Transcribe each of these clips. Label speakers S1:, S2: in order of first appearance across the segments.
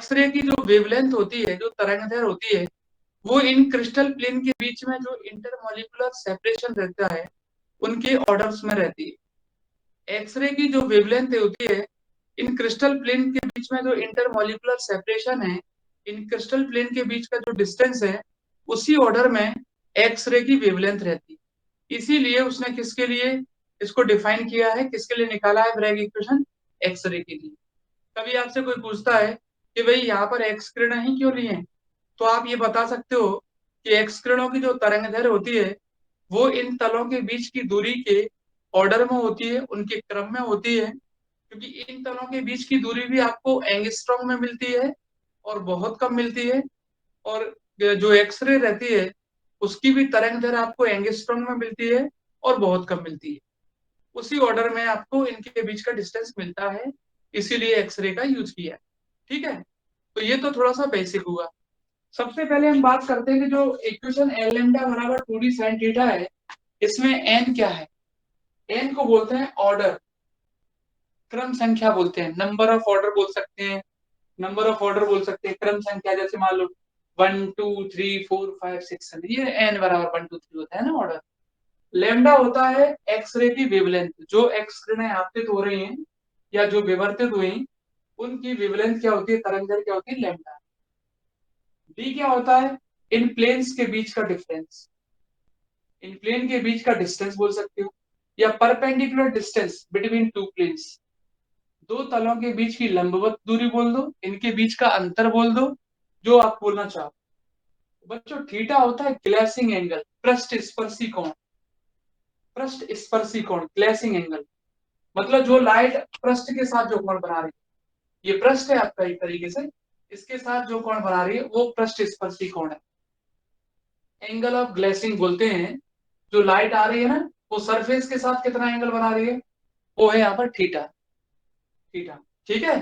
S1: X ray की जो wavelength होती है, जो तरंगदैर्घ्य होती है, वो इन क्रिस्टल प्लेन के बीच में जो इंटरमॉलिक्यूलर सेपरेशन रहता है, उनके ऑर्डर्स में रहती है। एक्सरे की जो वेवलेंथ होती है, इन क्रिस्टल प्लेन के बीच में जो इंटरमॉलिक्यूलर सेपरेशन है, इन क्रिस्टल प्लेन के बीच का जो डिस्टेंस है, उसी ऑर्डर में एक्सरे की वेवलेंथ रहती है। इसीलिए उसने किसके लिए इसको डिफाइन किया है, किसके लिए निकाला है ब्रैग इक्वेशन? एक्सरे के लिए। कभी आपसे कोई पूछता है कि भाई यहाँ पर एक्स किरण ही क्यों लिए हैं, तो आप ये बता सकते हो कि एक्स किरणों की जो तरंगदैर्घ्य होती है, वो इन तलों के बीच की दूरी के ऑर्डर में होती है, उनके क्रम में होती है। क्योंकि इन तलों के बीच की दूरी भी आपको एंगस्ट्रॉम में मिलती है और बहुत कम मिलती है, और जो एक्सरे रहती है उसकी भी तरंगदैर्घ्य आपको एंगस्ट्रॉम में मिलती है और बहुत कम मिलती है। उसी ऑर्डर में आपको इनके बीच का डिस्टेंस मिलता है, इसीलिए एक्सरे का यूज किया है। ठीक है, तो ये तो थोड़ा सा बेसिक हुआ। सबसे पहले हम बात करते हैं कि जो इक्वेशन एल लैम्डा बराबर 2d sin थीटा है, इसमें एन क्या है? एन को बोलते हैं ऑर्डर, क्रम संख्या बोलते हैं, नंबर ऑफ ऑर्डर बोल सकते हैं, नंबर ऑफ ऑर्डर बोल सकते हैं, क्रम संख्या। जैसे मान लो 1 2 3 4 5 6 7, ये एन बराबर 1 2 3 होता है ना ऑर्डर। लैम्डा होता है एक्सरे की वेवलेंथ, जो एक्स किरणें आपतित हो रही हैं या जो विवर्तित हुई, उनकी वेवलेंथ क्या होती है, तरंगदैर्घ्य क्या होती है, लैम्डा। डी क्या होता है? इन प्लेन्स के बीच का डिफरेंस, इन प्लेन के बीच का डिस्टेंस बोल सकते हो, या perpendicular distance between two planes, दो तलों के बीच की लंबवत दूरी बोल दो, इनके बीच का अंतर बोल दो, जो आप बोलना चाहो। बच्चों थीटा होता है ग्लेसिंग एंगल, पृष्ठ स्पर्शी कोण, पृष्ठ स्पर्शी कोण, ग्लेसिंग एंगल। मतलब जो लाइट पृष्ठ के साथ जो कोण बना रही है, ये पृष्ठ है आपका एक तरीके से, इसके साथ जो कोण बना रही है वो पृष्ठ स्पर्शी कोण है, एंगल ऑफ ग्लेसिंग बोलते हैं। जो लाइट आ रही है ना, वो सरफेस के साथ कितना एंगल बना रही है, वो है यहाँ पर थीटा, थीटा। ठीक है,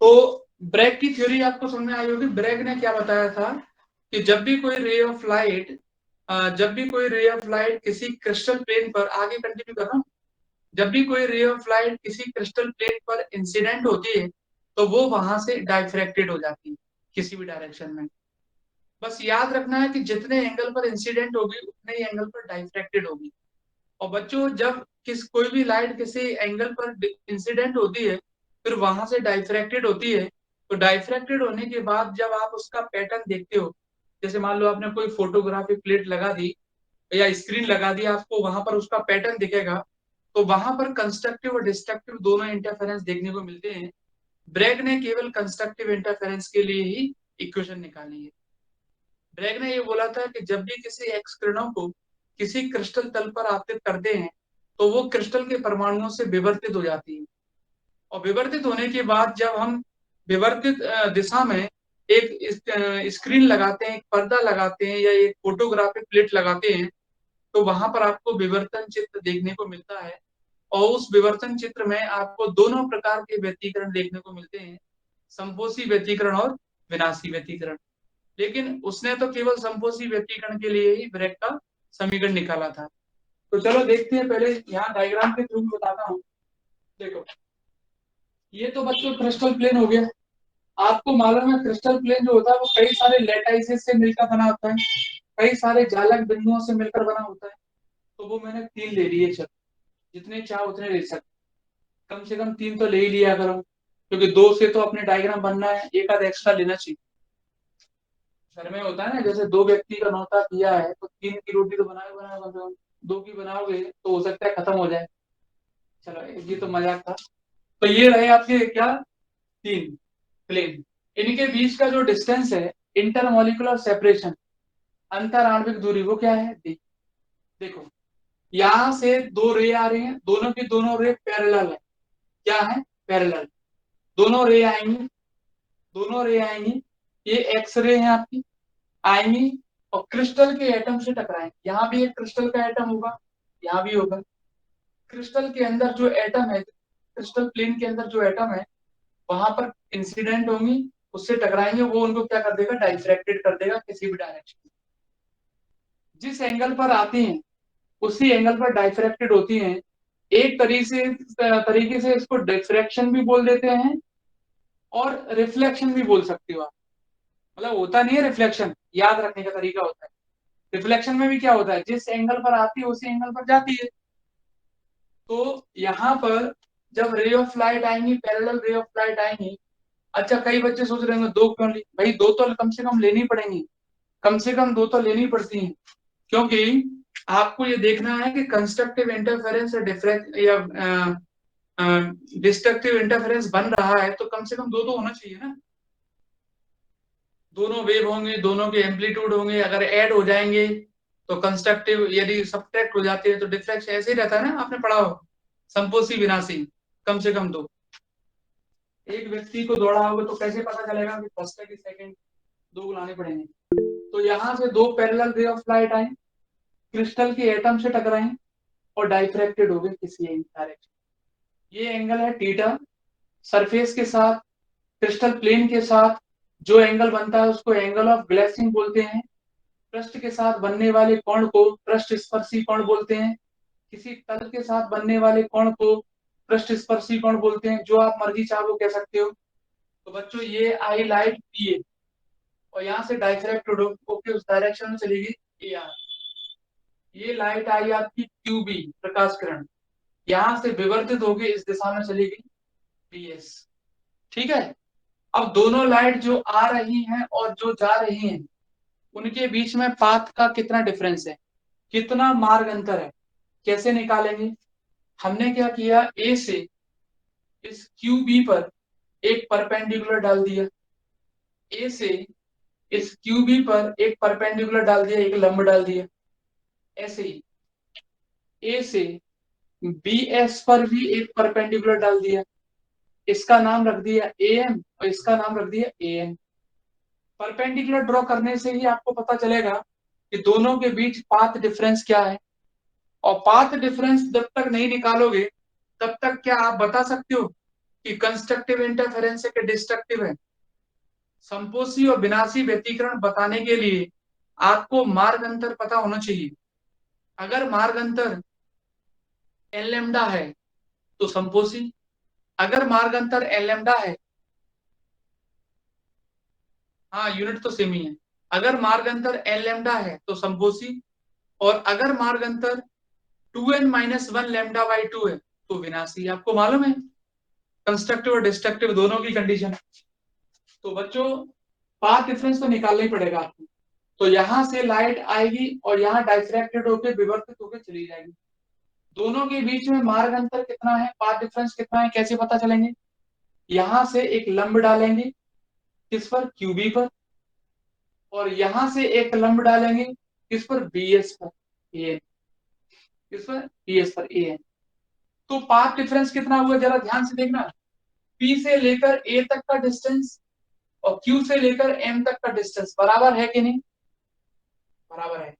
S1: तो ब्रैग की थ्योरी आपको समझ में आई होगी। ब्रैग ने क्या बताया था कि जब भी कोई रे ऑफ लाइट, किसी क्रिस्टल प्लेन पर, आगे कंटिन्यू कर रहा हूं, जब भी कोई रे ऑफ लाइट किसी क्रिस्टल प्लेट पर इंसिडेंट होती है, तो वो वहां से डाइफ्रैक्टेड हो जाती है किसी भी डायरेक्शन में। बस याद रखना है कि जितने एंगल पर इंसिडेंट होगी, उतने ही एंगल पर डाइफ्रैक्टेड होगी। और बच्चों जब कोई भी लाइट किसी एंगल पर इंसिडेंट होती है, फिर वहां से डाइफ्रैक्टेड होती है, तो डाइफ्रैक्टेड होने के बाद जब आप उसका पैटर्न देखते हो, जैसे मान लो आपने कोई फोटोग्राफी प्लेट लगा दी या स्क्रीन लगा दी, आपको वहां पर उसका पैटर्न दिखेगा, तो वहां पर कंस्ट्रक्टिव और डिस्ट्रक्टिव दोनों इंटरफेरेंस देखने को मिलते हैं। ब्रैग ने केवल कंस्ट्रक्टिव इंटरफेरेंस के लिए ही इक्वेशन निकाली है। ब्रैग ने ये बोला था कि जब भी किसी एक्स किरणों को किसी क्रिस्टल तल पर आपतित करते हैं, तो वो क्रिस्टल के परमाणुओं से विवर्तित हो जाती है, और विवर्तित होने के बाद जब हम विवर्तित दिशा में एक स्क्रीन लगाते हैं, एक पर्दा लगाते हैं या एक फोटोग्राफिक प्लेट लगाते हैं, तो वहां पर आपको विवर्तन चित्र देखने को मिलता है। और उस विवर्तन चित्र में आपको दोनों प्रकार के व्यतिकरण देखने को मिलते हैं, संपोषी व्यतिकरण और विनाशी व्यतिकरण। लेकिन उसने तो केवल संपोषी व्यतिकरण के लिए ही ब्रैग का समीकरण निकाला था। तो चलो देखते हैं, पहले यहाँ डायग्राम के थ्रू बताता हूँ। देखो, ये तो बच्चों क्रिस्टल प्लेन हो गया। आपको मालूम है क्रिस्टल प्लेन जो होता है वो कई सारे लैटाइसेस से मिलकर बना होता है, कई सारे जालक बिंदुओं से मिलकर बना होता है। तो वो मैंने 3 ले लिए, चलो जितने चाहो उतने ले सकते, कम से कम 3 तो ले ही लिया करो, क्योंकि 2 से तो अपने डायग्राम बनना है, एक आध एक्स्ट्रा लेना चाहिए। घर में होता है ना, जैसे 2 व्यक्ति का नौता किया है, तो 3 की रोटी तो बनाए बनाए, मतलब 2 की बनाओगे तो हो सकता है खत्म हो जाए। चलो ये तो मजाक था। तो ये रहे आपके क्या, 3 प्लेन। इनके बीच का जो डिस्टेंस है, इंटरमॉलिक्यूलर सेपरेशन, अंतर आणविक दूरी, वो क्या है, डी। देखो यहां से 2 रे आ रही हैं, दोनों की दोनों रे पैरेलल है। क्या है, पैरेलल। दोनों रे आएंगी, दोनों रे आएंगी, ये एक्स रे है आपकी, आएंगी और क्रिस्टल के एटम से टकराएंगे। यहाँ भी एक क्रिस्टल का एटम होगा, यहाँ भी होगा। क्रिस्टल के अंदर जो एटम है, क्रिस्टल प्लेन के अंदर जो एटम है, वहां पर इंसिडेंट होंगी, उससे टकराएंगे, वो उनको क्या कर देगा, डाइफ्रैक्टेड कर देगा किसी भी डायरेक्शन। जिस एंगल पर आती हैं उसी एंगल पर डाइफ्रैक्टेड होती हैं। एक तरीके से इसको डिफ्रैक्शन भी बोल देते हैं, और रिफ्लेक्शन भी बोल सकते हो आप। मतलब होता नहीं है रिफ्लेक्शन, याद रखने का तरीका होता है। रिफ्लेक्शन में भी क्या होता है, जिस एंगल पर आती है उसी एंगल पर जाती है। तो यहाँ पर जब रे ऑफ लाइट आएंगी, पैरेलल रे ऑफ लाइट आएंगी। अच्छा, कई बच्चे सोच रहे होंगे दो क्यों ली, भाई दो तो कम से कम लेनी पड़ेंगी, कम से कम दो तो लेनी पड़ती हैं, क्योंकि आपको ये देखना है कि कंस्ट्रक्टिव इंटरफेरेंस या डिफरेंस या डिस्ट्रक्टिव इंटरफेरेंस बन रहा है, तो कम से कम दो तो होना चाहिए ना। दोनों वेव होंगे, दोनों के एम्पलीट्यूड होंगे, अगर ऐड हो जाएंगे तो कंस्ट्रक्टिव, यदि सब्ट्रैक्ट हो जाते हैं तो डिफ्लेक्शन, ऐसे ही रहता है ना, आपने पढ़ा हो, संपोसी विनाशी, कम से कम दो। एक व्यक्ति को दौड़ा होगा तो कैसे पता चलेगा कि फर्स्ट है कि सेकंड, दो बुलाने पड़ेंगे। तो यहाँ से दो पैरेलल रे ऑफ लाइट आए, क्रिस्टल के एटम से टकराए और डाइफ्रैक्टेड हो गए किसी एक डायरेक्शन। ये एंगल है थीटा। सरफेस के साथ, क्रिस्टल प्लेन के साथ जो एंगल बनता है उसको एंगल ऑफ ग्लेसिंग बोलते हैं। पृष्ठ के साथ बनने वाले कोण को पृष्ठ स्पर्शी कोण बोलते हैं। किसी तल के साथ बनने वाले कोण को पृष्ठ स्पर्शी कोण बोलते हैं, जो आप मर्जी चाहो कह सकते हो। तो बच्चों ये आई लाइट पी ए, और यहाँ से डाइफ्रैक्टेड होकर उस डायरेक्शन में चलेगी ए आर। ये लाइट आई आपकी क्यू बी, प्रकाश किरण, यहाँ से विवर्तित होकर इस दिशा में चलेगी बी एस। ठीक है। अब दोनों लाइट जो आ रही हैं और जो जा रही हैं, उनके बीच में पाथ का कितना डिफरेंस है, कितना मार्ग अंतर है, कैसे निकालेंगे। हमने क्या किया, ए से इस क्यू बी पर एक परपेंडिकुलर डाल दिया, ए से इस क्यू बी पर एक परपेंडिकुलर डाल दिया, एक लंब डाल दिया। ऐसे ही ए से बी एस पर भी एक परपेंडिकुलर डाल दिया, इसका नाम रख दिया ए एम और इसका नाम रख दिया ए एन। परपेंडिकुलर ड्रॉ करने से ही आपको पता चलेगा कि दोनों के बीच पाथ डिफरेंस क्या है। और पाथ डिफरेंस जब तक नहीं निकालोगे तब तक क्या आप बता सकते हो कि कंस्ट्रक्टिव इंटरफेरेंस है कि डिस्ट्रक्टिव है। संपोषी और विनाशी व्यतिकरण बताने के लिए आपको मार्ग अंतर पता होना चाहिए। अगर मार्ग अंतर एल लेमडा है तो संपोषी, अगर मार्ग अंतर एल लेमडा है, हाँ यूनिट तो सेम ही है, अगर मार्ग अंतर एल लेमडा है तो संपोषी, और अगर मार्ग अंतर 2n-1 लेमडा बाई 2 है तो विनाशी। आपको मालूम है कंस्ट्रक्टिव और डिस्ट्रक्टिव दोनों की कंडीशन। तो बच्चों पाथ डिफरेंस तो निकालना ही पड़ेगा आपको। तो यहां से लाइट आएगी और यहाँ डाइफ्रैक्टेड होकर विवर्तित होकर चली जाएगी। दोनों के बीच में मार्ग अंतर कितना है, पाथ डिफरेंस कितना है, कैसे पता चलेंगे। यहां से एक लंब डालेंगे किस पर, क्यूबी पर, और यहां से एक लंब डालेंगे किस पर, बी एस पर, ए एन, किस पर, बी एस पर ए एन। तो पाथ डिफरेंस कितना हुआ जरा ध्यान से देखना। पी से लेकर ए तक का डिस्टेंस और क्यू से लेकर एम तक का डिस्टेंस बराबर है कि नहीं, बराबर है।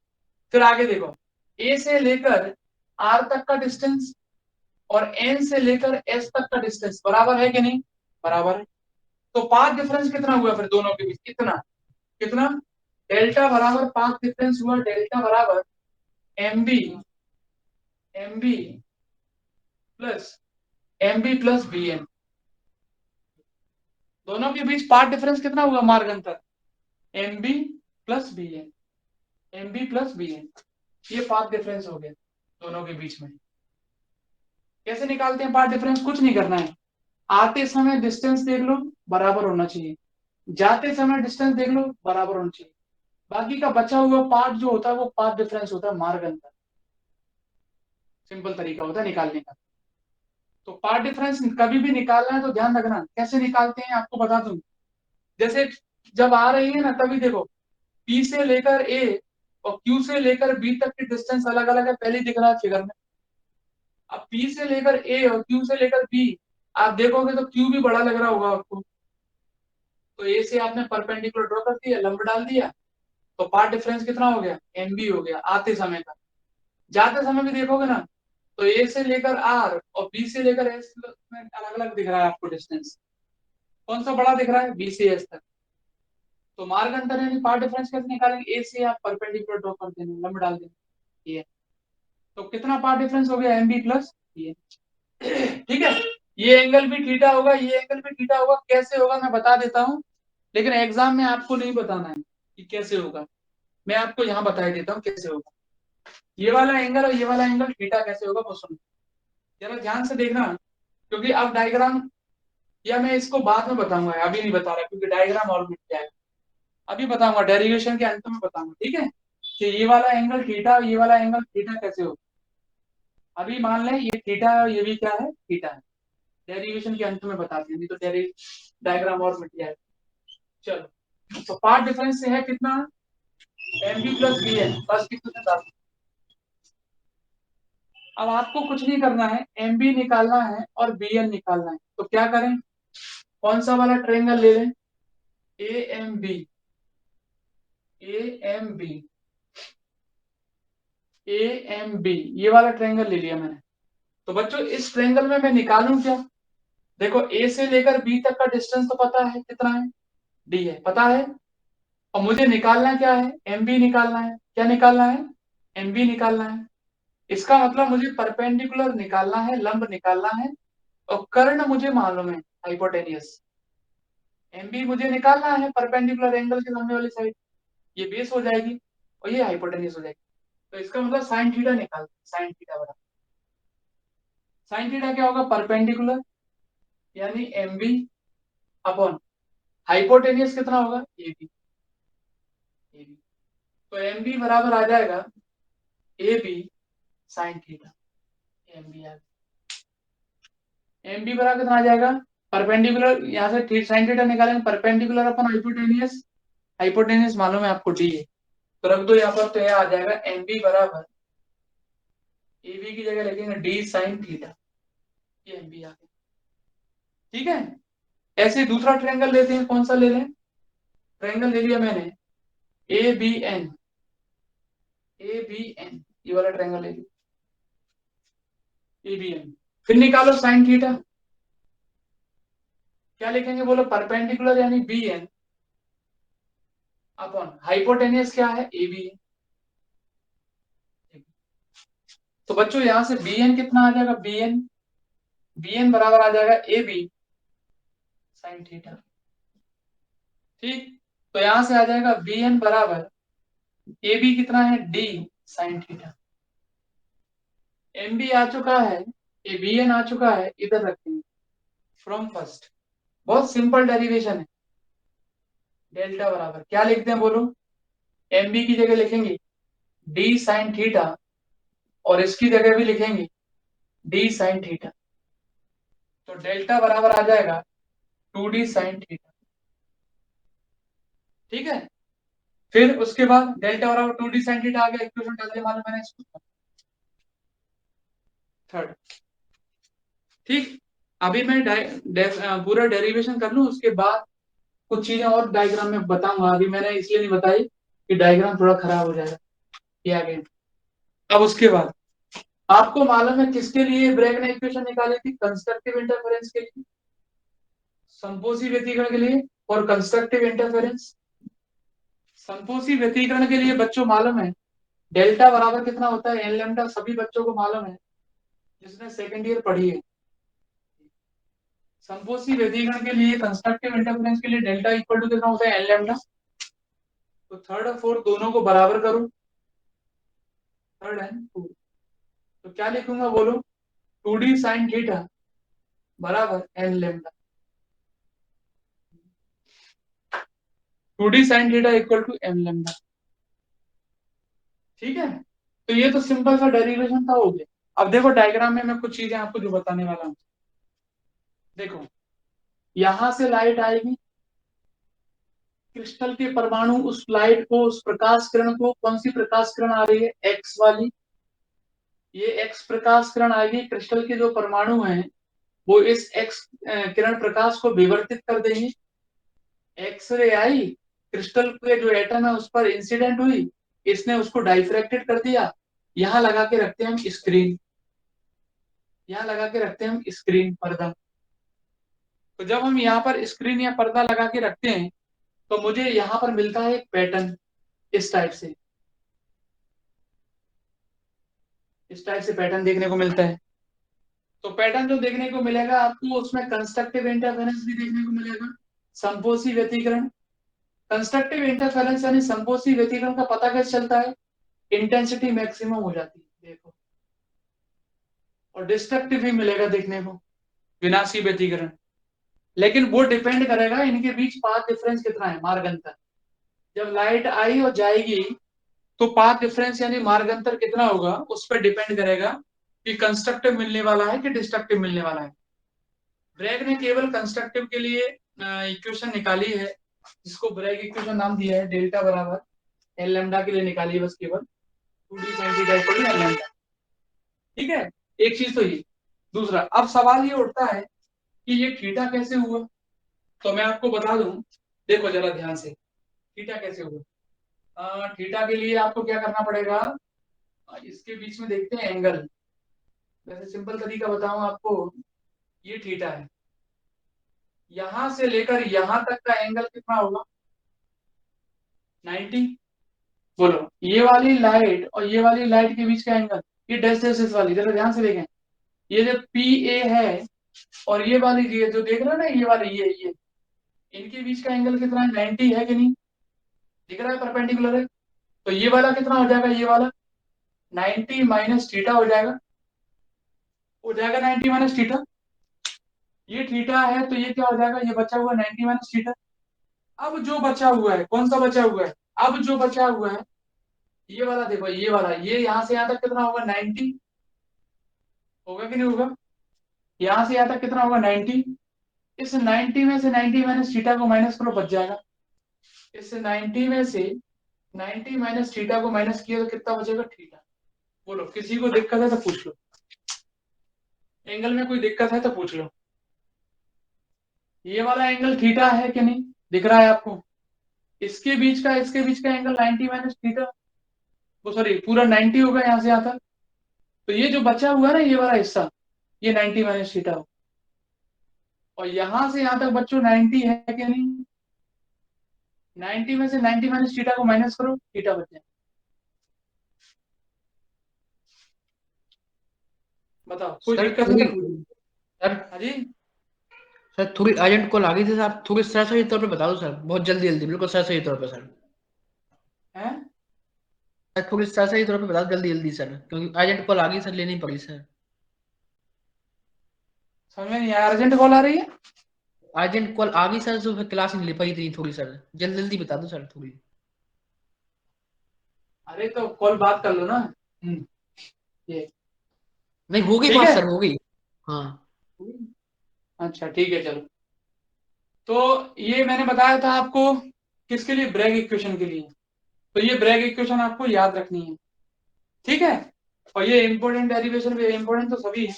S1: फिर आगे देखो, ए से लेकर आर तक का डिस्टेंस और एन से लेकर एस तक का डिस्टेंस बराबर है कि नहीं, बराबर है। तो पाथ डिफरेंस कितना हुआ फिर दोनों के बीच, कितना, कितना, डेल्टा बराबर पाथ डिफरेंस हुआ, डेल्टा बराबर M B, M B plus M B plus B N. दोनों के बीच पाथ डिफरेंस कितना हुआ, मार्ग अंतर M B plus B N, M B plus B N. ये पाथ डिफरेंस हो गया दोनों के बीच में। कैसे निकालते हैं पाथ डिफरेंस, कुछ नहीं करना है, आते समय डिस्टेंस देख लो बराबर होना चाहिए, जाते समय डिस्टेंस देख लो बराबर होना चाहिए, बाकी का बचा हुआ पार्ट जो होता है वो पाथ डिफरेंस होता है, मार्ग अंतर। सिंपल तरीका होता है निकालने का। तो पार्ट डिफरेंस कभी भी निकालना है तो ध्यान रखना कैसे निकालते हैं, आपको बता दूं। जैसे जब आ रही है ना तभी देखो, पी से लेकर ए और क्यू से लेकर बी तक की डिस्टेंस अलग अलग है, पहले ही दिख रहा है फिगर में। अब पी से लेकर ए और क्यू से लेकर बी आप देखोगे तो क्यू भी बड़ा लग रहा होगा आपको। तो ए से आपने परपेंडिकुलर ड्रॉ कर दिया, लंब डाल दिया, तो पार्ट डिफरेंस कितना हो गया, एम बी हो गया आते समय का। जाते समय भी देखोगे ना तो ए से लेकर आर और बी से लेकर एस में अलग अलग दिख रहा है आपको डिस्टेंस, कौन सा बड़ा दिख रहा है, बी से एस तक। तो मार्ग अंतर यानी पार्ट डिफरेंस कैसे निकालेंगे, ए से आप परपेंडिकुलर ड्रॉ कर देना, लंब डाल देना, ये तो कितना पार्ट डिफरेंस हो गया, एम बी प्लस ये। ठीक है, ये एंगल भी थीटा होगा, ये एंगल भी थीटा होगा। कैसे होगा मैं बता देता हूँ, लेकिन एग्जाम में आपको नहीं बताना है कि कैसे होगा, मैं आपको यहाँ बता देता हूँ कैसे होगा। ये वाला एंगल और ये वाला एंगल थीटा कैसे होगा वो सुनो, जरा ध्यान से देखना, क्योंकि अब डायग्राम, या मैं इसको बाद में बताऊंगा, अभी नहीं बता रहा क्योंकि डायग्राम और मिट जाएगा। अभी बताऊंगा, डेरिवेशन के अंत में बताऊंगा, ठीक है, कि ये वाला एंगल थीटा और ये वाला एंगल थीटा कैसे होगा। अभी मान लें ये थीटा है और ये भी क्या है, थीटा है। डेरिवेशन के अंत में बताते हैं, नहीं तो डायग्राम और मिट जाएगा। चलो, तो पार्ट डिफरेंस से है कितना, M B plus B N, बस कितना था। अब आपको कुछ नहीं करना है, एम बी निकालना है और बी एन निकालना है। तो क्या करें, कौन सा वाला ट्रायंगल ले लें, A M B, A M B, A M B, ये वाला ट्रायंगल ले लिया मैंने। तो बच्चों इस ट्रायंगल में मैं निकालूं क्या, देखो ए से लेकर बी तक का डिस्टेंस तो पता है कितना है, डी है, पता है। और मुझे निकालना क्या है, एम बी निकालना है। क्या निकालना है, एम बी निकालना है। इसका मतलब मुझे परपेंडिकुलर निकालना है, लंब निकालना है, और कर्ण मुझे मालूम है, हाइपोटेनियस। एम बी मुझे निकालना है परपेंडिकुलर एंगल के सामने वाली साइड, ये बेस हो जाएगी और ये हाइपोटेनियस हो जाएगी। तो इसका मतलब साइन थीटा निकाल, साइन थीटा बराबर, साइन थीटा क्या होगा, परपेंडिकुलर यानी एम बी अपॉन हाइपोटेनियस कितना होगा, ए बी, ए बी। तो एम बी बराबर आ जाएगा A B sine theta, M B आ, एम बी बराबर कितना आ जाएगा, परपेंडिकुलर, यहाँ से साइन थीटा निकालेंगे, परपेंडिकुलर अपन हाइपोटेनियस, हाइपोटेनियस मालूम है आपको डी है, तो रख दो यहाँ पर। तो यह आ जाएगा एम बी बराबर, ए बी की जगह लिखेंगे डी साइन थीटा, ये एम बी आ गया। ठीक है, ऐसे दूसरा ट्रायंगल लेते हैं, कौन सा ले लें, ट्रायंगल ले लिया मैंने A B N, A B N, ये वाला ट्रायंगल ले लिया ए बी एन। फिर निकालो साइन थीटा, क्या लिखेंगे बोलो, परपेंडिकुलर यानी बी एन अपॉन हाइपोटेनियस क्या है, ए बी एन। तो बच्चों यहां से बी एन कितना आ जाएगा, बी एन, बी एन बराबर आ जाएगा ए बी साइन थीटा। ठीक, तो यहां से आ जाएगा बी एन बराबर ए बी कितना है, D sine theta. M B आ चुका है, ए बी एन आ चुका है, इधर रखेंगे फ्रॉम फर्स्ट, बहुत सिंपल डेरिवेशन है। डेल्टा बराबर क्या लिखते हैं बोलो, एम बी की जगह लिखेंगे डी साइन थीटा, और इसकी जगह भी लिखेंगे डी साइन थीटा। तो डेल्टा बराबर आ जाएगा 2d साइन थीटा। ठीक है, फिर उसके बाद डेल्टा बराबर 2d साइन थीटा आ गया, इक्वेशन डाल दिया मालूम मैंने इसको, थर्ड। ठीक, अभी मैं पूरा डेरिवेशन कर लूं, उसके बाद कुछ चीजें और डायग्राम में बताऊंगा। अभी मैंने इसलिए नहीं बताई कि डायग्राम थोड़ा खराब हो जाएगा, ये आगे। अब उसके बाद आपको मालूम है किसके लिए ब्रैग ने इक्वेशन निकाली थी, कंस्ट्रक्टिव इंटरफेरेंस के लिए, संपोषी व्यतिकरण के लिए, और कंस्ट्रक्टिव इंटरफेरेंस। संपोषी व्यतिकरण के लिए बच्चों मालूम है डेल्टा बराबर कितना होता है, एन लैम्डा, सभी बच्चों को मालूम है जिसने सेकंड ईयर पढ़ी है। संपोषी व्यतिकरण के लिए, कंस्ट्रक्टिव इंटरफेरेंस के लिए डेल्टा इक्वल टू कितना होता है, एन लैम्डा। तो थर्ड और फोर्थ दोनों को बराबर करो, थर्ड एंड फोर्थ। तो क्या लिखूंगा बोलो, 2d साइन थीटा बराबर N lambda, 2d sine theta equal to N lambda. ठीक है, तो ये तो सिंपल सा डेरिवेशन था, हो गया। अब देखो डायग्राम में मैं कुछ चीजें आपको जो बताने वाला हूँ, देखो यहां से लाइट आएगी, क्रिस्टल के परमाणु उस लाइट को, उस प्रकाश किरण को, कौन सी प्रकाश किरण आ रही है, एक्स वाली, ये एक्स प्रकाश किरण आएगी, क्रिस्टल के जो परमाणु हैं वो इस एक्स किरण प्रकाश को विवर्तित कर देंगे। एक्सरे आई, क्रिस्टल के जो एटम है उस पर इंसिडेंट हुई, इसने उसको डाइफ्रैक्टेड कर दिया। यहाँ लगा के रखते हैं हम स्क्रीन, यहाँ लगा के रखते हैं हम स्क्रीन, पर्दा। तो जब हम यहाँ पर स्क्रीन या पर्दा लगा के रखते हैं तो मुझे यहाँ पर मिलता है एक पैटर्न, इस टाइप से, इस टाइप से पैटर्न देखने को मिलता है। तो पैटर्न जो देखने को मिलेगा आपको, उसमें कंस्ट्रक्टिव इंटरफेरेंस भी देखने को मिलेगा, संपोषी व्यतिकरण। कंस्ट्रक्टिव इंटरफेरेंस यानी संपोषी व्यतिकरण का पता कैसे चलता है, इंटेंसिटी मैक्सिमम हो जाती है देखो। और डिस्ट्रक्टिव भी मिलेगा देखने को, विनाशी व्यतिकरण। लेकिन वो डिपेंड करेगा इनके बीच पाथ डिफरेंस कितना है, मार्ग अंतर। जब लाइट आई और जाएगी तो पाथ डिफरेंस यानी मार्ग अंतर कितना होगा, उस पर डिपेंड करेगा कि कंस्ट्रक्टिव मिलने वाला है कि डिस्ट्रक्टिव मिलने वाला है। ब्रैग ने केवल कंस्ट्रक्टिव के लिए इक्वेशन निकाली है, जिसको ब्रैग इक्वेशन नाम दिया है, डेल्टा बराबर एल लैम्डा के लिए निकाली है बस केवल, 2d sin theta equal to L lambda. ठीक है, एक चीज तो ये। दूसरा, अब सवाल ये उठता है कि ये थीटा कैसे हुआ। तो मैं आपको बता दूं, देखो जरा ध्यान से, थीटा कैसे हुआ। थीटा के लिए आपको क्या करना पड़ेगा, इसके बीच में देखते हैं एंगल। वैसे सिंपल तरीका बताऊं आपको, ये थीटा है, यहां से लेकर यहां तक का एंगल कितना होगा, 90। बोलो, ये वाली लाइट और ये वाली लाइट के बीच का एंगल, ये डैश डैश इस वाली, जरा ध्यान से देखें, ये जो पी ए है और ये वाली ये जो देख रहे हो ना, ये वाली ये इनके बीच का एंगल कितना है, 90 है कि नहीं, दिख रहा है, परपेंडिकुलर है। तो ये वाला कितना हो जाएगा, ये वाला 90 माइनस थीटा हो जाएगा 90 माइनस थीटा। ये थीटा है तो ये क्या हो जाएगा, ये बचा हुआ 90 माइनस थीटा। अब जो बचा हुआ है, कौन सा बचा हुआ है, अब जो बचा हुआ है ये वाला, देखो ये वाला, ये यहाँ से यहाँ तक कितना होगा, 90 होगा कि नहीं होगा, यहाँ से यहाँ तक कितना होगा, 90। इस 90 में से 90 माइनस थीटा को माइनस करो, बच जाएगा। इस 90 में से 90 माइनस थीटा को माइनस किया तो कितना बचेगा, थीटा। बोलो, किसी को दिक्कत है तो पूछ लो, एंगल में कोई दिक्कत है तो पूछ लो। ये वाला एंगल थीटा है कि नहीं, दिख रहा है आपको, इसके बीच का एंगल 90 माइनस थीटा, वो सॉरी पूरा 90 होगा यहाँ से यहाँ तक। तो ये जो बचा हुआ है ना, ये वाला हिस्सा, ये 90 माइनस थीटा हो। और यहां से यहां तक बच्चों 90 है कि नहीं, 90 में से 90 माइनस थीटा को माइनस करो, थीटा बच जाए। बताओ, कोई
S2: सर
S1: दिक्कत है
S2: थोड़ी
S1: तो पूछो।
S2: सर
S1: हाँ जी,
S2: सर थोड़ी अर्जेंट कॉल आ गई थी सर, आप थोड़ी सही तौर पे बता दो सर, बहुत जल्दी जल्दी, बिल्कुल सही तौर पे सर।
S1: है,
S2: सर थोड़ी सही तौर पे बता दो जल्दी जल्दी सर, क्योंकि अर्जेंट कॉल आ गई सर, लेनी पड़ी सर।
S1: समझ में नहीं आया, अर्जेंट कॉल आ रही है।
S2: अर्जेंट कॉल आ गई सर, जो फिर क्लास नहीं ले पाई इतनी थोड़ी सर, जल्दी जल्दी बता दो सर थोड़ी।
S1: अरे तो कॉल बात कर लो ना। ये
S2: नहीं हो गई
S1: ठीक
S2: बात
S1: है।
S2: सर, हो गई। हाँ
S1: अच्छा ठीक है, चलो। तो ये मैंने बताया था आपको, किसके लिए, ब्रैग इक्वेशन के लिए। तो ये ब्रैग इक्वेशन आपको याद रखनी है, ठीक है। और ये इंपॉर्टेंट डेरिवेशन भी, इंपॉर्टेंट तो सभी है।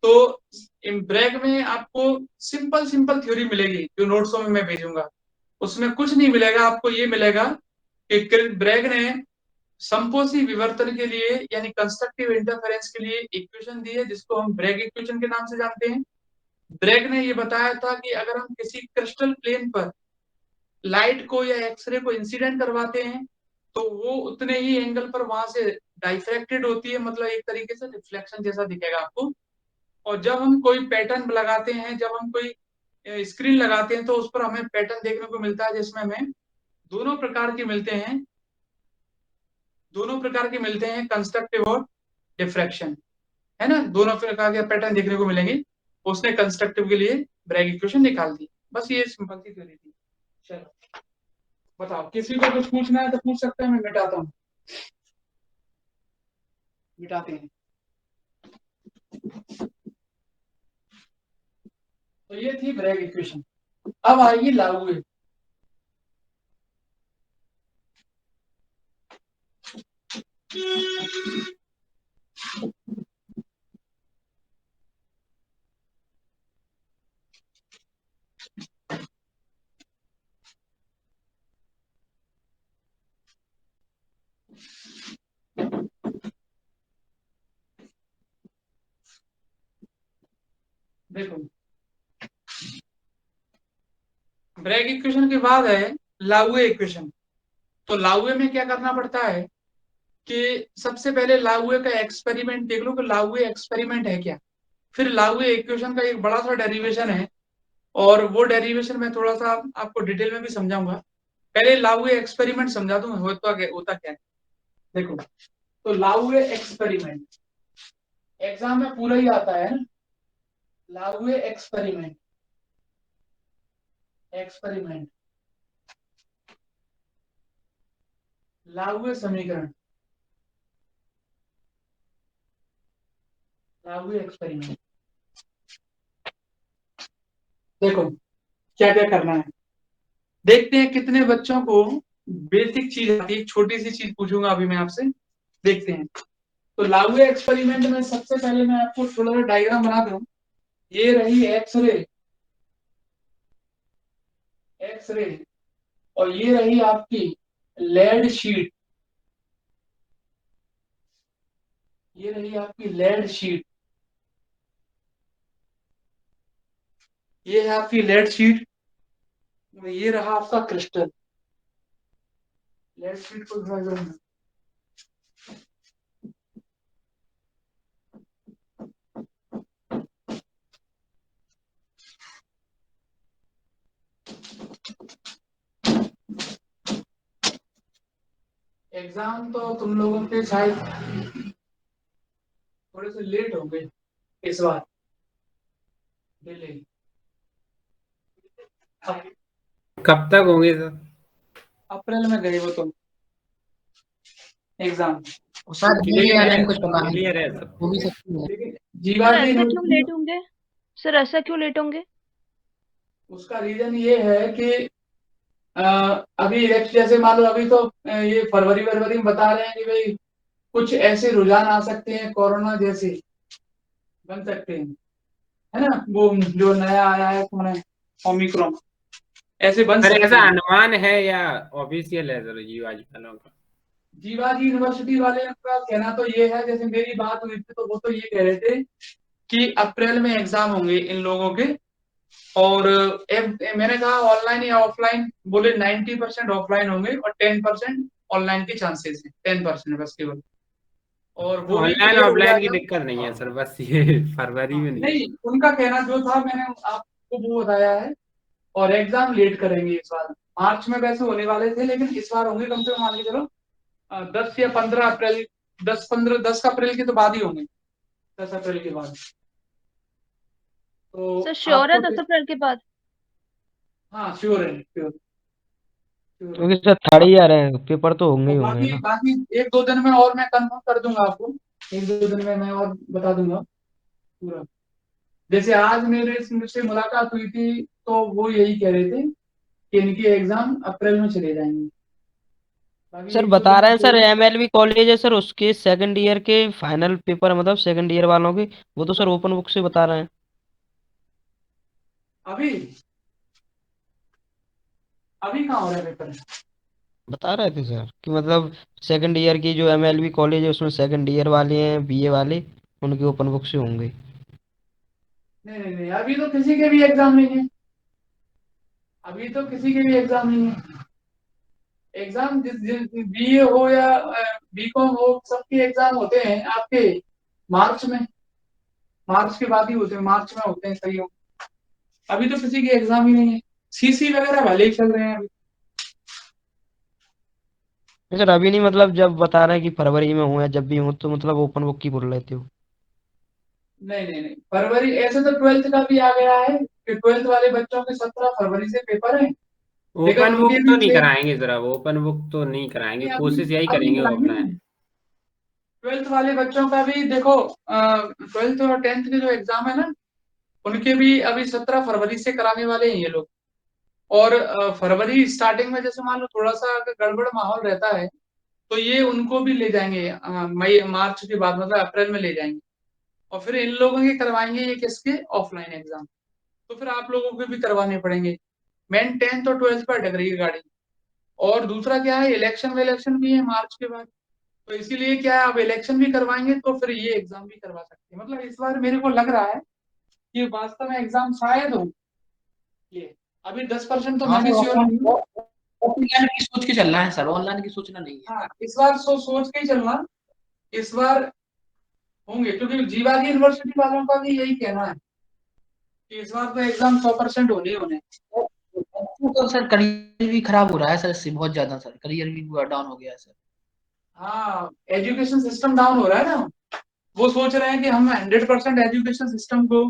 S1: तो ब्रैग में आपको सिंपल सिंपल थ्योरी मिलेगी, जो नोट्सों में मैं भेजूंगा। उसमें कुछ नहीं मिलेगा आपको, ये मिलेगा कि ब्रैग ने संपोषी विवर्तन के लिए यानी कंस्ट्रक्टिव इंटरफेरेंस के लिए इक्वेशन दी है, जिसको हम ब्रैग इक्वेशन के नाम से जानते हैं। ब्रैग ने ये बताया था कि अगर हम किसी क्रिस्टल प्लेन पर लाइट को या एक्सरे को इंसिडेंट करवाते हैं, तो वो उतने ही एंगल पर वहां से डाइफ्रैक्टेड होती है, मतलब एक तरीके से रिफ्लेक्शन जैसा दिखेगा आपको। और जब हम कोई पैटर्न लगाते हैं, जब हम कोई स्क्रीन लगाते हैं, तो उस पर हमें पैटर्न देखने को मिलता है, जिसमें हमें दोनों प्रकार के मिलते हैं, कंस्ट्रक्टिव और डिफ्रैक्शन, है ना, दोनों प्रकार के पैटर्न देखने को मिलेंगे। उसने कंस्ट्रक्टिव के लिए ब्रैग इक्वेशन निकाल दी। बस ये सिंपल सी थ्योरी थी। चलो, बताओ, किसी को कुछ पूछना है तो पूछ सकते हैं, मैं मिटाता हूँ, मिटाते हैं। तो ये थी ब्रैग इक्वेशन। अब आएगी लागू। देखो, ब्रैग इक्वेशन के बाद है लाउए इक्वेशन। तो लाउए में क्या करना पड़ता है कि सबसे पहले लाउए का एक्सपेरिमेंट देख लो कि लाउए एक्सपेरिमेंट है क्या। फिर लाउए इक्वेशन का एक बड़ा सा डेरिवेशन है, और वो डेरिवेशन मैं थोड़ा सा आपको डिटेल में भी समझाऊंगा। पहले लाउए एक्सपेरिमेंट समझा दूं होता क्या है। देखो, तो लाउए एक्सपेरिमेंट एग्जाम में पूरा ही आता है ना। लाउए एक्सपेरिमेंट, एक्सपेरिमेंट लाउए समीकरण, लाउए एक्सपेरिमेंट। देखो क्या क्या करना है, देखते हैं कितने बच्चों को बेसिक चीज आती है। छोटी सी चीज पूछूंगा अभी मैं आपसे, देखते हैं। तो लाउए एक्सपेरिमेंट में सबसे पहले मैं आपको थोड़ा सा डायग्राम बना दूं। ये रही एक्सरे, एक्सरे, और ये रही आपकी लेड शीट, ये रही आपकी लेड शीट, ये है आपकी लेड शीट, और ये रहा आपका क्रिस्टल। लेड शीट को ड्रा करना। एग्जाम तो तुम लोगों के शायद थोड़े से लेट हो गए इस बार, डिले।
S3: कब तक होंगे सर?
S1: अप्रैल में गए वो तुम एग्जाम,
S2: सर
S3: क्लियर
S2: या
S3: है,
S2: नहीं कुछ पता नहीं,
S3: क्लियर है सब।
S2: हो भी सकती है।
S1: लेकिन
S4: सर
S1: जीवाजी
S4: ऐसा क्यों
S1: यूनिवर्सिटी,
S4: लेट होंगे? सर ऐसा क्यों लेट होंगे?
S1: उसका रीजन ये है कि अ, अभी इलेक्शन जैसे मान लो, अभी तो ये फरवरी फरवरी में बता रहे हैं कि भाई कुछ ऐसे रुझान आ सकते हैं, कोरोना जैसे बन सकते हैं, है ना, वो जो नया आया है कौन है, ओमिक्रॉन, ऐसे बन
S3: सर
S1: सकते
S3: ऐसा
S1: हैं।
S3: अनुमान है या ऑफिशियल है सर जीवाजी वालों का?
S1: जीवाजी यूनिवर्सिटी वाले का कहना तो ये है, जैसे मेरी बात हुई थी तो वो तो ये कह रहे थे कि अप्रैल में एग्जाम होंगे इन लोगों के। और मैंने कहा ऑनलाइन या ऑफलाइन, बोले 90% ऑफलाइन होंगे और 10% ऑनलाइन के चांसेस हैं, 10% बस केवल, और वो भी
S3: ऑनलाइन
S1: क्लियर हो
S3: ऑफलाइन की
S1: जाएगा।
S3: दिक्कत नहीं है सर, बस ये फरवरी
S1: हाँ,
S3: में नहीं
S1: नहीं,
S3: है।
S1: उनका कहना जो था मैंने आपको वो बताया है। और एग्जाम लेट करेंगे इस बार, मार्च में वैसे होने वाले थे लेकिन इस बार होंगे कम से कम, मान के चलो 10 या 15 अप्रैल, 10 अप्रैल के तो बाद ही होंगे, 10 अप्रैल के बाद। तो
S4: सर श्योर है
S1: आपको
S4: 10 अप्रैल के बाद?
S1: हाँ श्योर है, श्योर, श्योर है।
S5: क्योंकि सर थर्ड ईयर है, पेपर तो होंगे
S1: और
S5: ही होंगे
S1: बाकी
S5: ना।
S1: बाकी एक दो दिन में और मैं कंफर्म कर दूंगा आपको, एक दो दिन में मैं और बता दूंगा पूरा। जैसे आज मेरे मुझसे मुलाकात हुई थी तो वो यही कह रहे थे कि इनके एग्जाम अप्रैल में चले जाएंगे। बाकी
S5: सर
S1: एक दो
S5: बता
S1: दिन
S5: रहे
S1: में
S5: हैं सर,
S1: कोई,
S5: एमएलबी कॉलेज है सर, उसके सेकंड ईयर के फाइनल पेपर, मतलब सेकंड ईयर वालों के, वो तो सर ओपन बुक से बता रहे हैं।
S1: अभी अभी कहाँ हो रहा है पेपर?
S5: बता रहे थे सर कि मतलब सेकंड ईयर की जो एमएलबी कॉलेज है उसमें सेकंड ईयर वाले हैं, बीए वाले, उनके ओपन बुक से होंगे।
S1: नहीं नहीं नहीं, अभी तो किसी के भी एग्जाम नहीं है, अभी तो किसी के भी एग्जाम नहीं है। एग्जाम जिस जिस बीए हो या बीकॉम हो, सबके एग्जाम होते हैं आपके मार्च में, मार्च के बाद ही होते हैं, मार्च में होते हैं, सही हो। अभी तो किसी के एग्जाम ही नहीं है, सीसी वगैरह भले ही चल रहे हैं अभी।
S5: नहीं सर अभी नहीं, मतलब जब बता रहे हैं कि फरवरी में हो या जब भी हो तो मतलब ओपन बुक की बोल रहे थे वो।
S1: नहीं नहीं नहीं, फरवरी ऐसे तो 12th का भी आ गया है कि 12th वाले बच्चों के 17 फरवरी से पेपर है, लेकिन
S3: ओपन बुक
S1: उनके
S3: तो
S1: भी
S3: नहीं
S1: से
S3: कराएंगे सर, अब ओपन बुक तो नहीं कराएंगे,
S1: अभी
S3: कोशिश यही
S1: अभी
S3: करेंगे
S1: कराएंगे
S3: ऑफलाइन।
S1: ना। 12th वाले बच्चों का भी देखो, 12th और 10th के जो एग्जाम है ना, उनके भी अभी 17 फरवरी से कराने वाले हैं ये लोग। और फरवरी स्टार्टिंग में जैसे मान लो थोड़ा सा अगर गड़बड़ माहौल रहता है तो ये उनको भी ले जाएंगे मई मार्च के बाद, मतलब अप्रैल में ले जाएंगे, और फिर इन लोगों के करवाएंगे ये किसके, ऑफलाइन एग्जाम। तो फिर आप लोगों को भी करवाने पड़ेंगे। मेन 10th और 12th पर अटक रही है गाड़ी। और दूसरा क्या है, इलेक्शन विलेक्शन भी है मार्च के बाद, तो इसीलिए क्या है, अब इलेक्शन भी करवाएंगे तो फिर ये एग्जाम भी करवा सकते हैं। मतलब इस बार मेरे को लग रहा है कि वास्तव में एग्जाम शायद हो ये, अभी 10% तो
S2: हाँ
S1: मैं
S2: सर,
S1: भी श्योर नहीं हूँ।
S2: ऑफलाइन की सोच के चलना है सर, ऑनलाइन की सोचना नहीं है।
S1: हाँ, इस बार सोच के ही चलना, इस बार होंगे, क्योंकि जीवा की यूनिवर्सिटी वालों का भी यही कहना है कि इस बार तो एग्जाम 100% होने ही होने हैं।
S2: तो सर करियर भी खराब हो रहा है सर, इससे बहुत ज्यादा सर, करियर भी पूरा डाउन हो गया है सर।
S1: हाँ, एजुकेशन सिस्टम डाउन हो रहा है ना। वो सोच रहे हैं कि हम 100% एजुकेशन सिस्टम को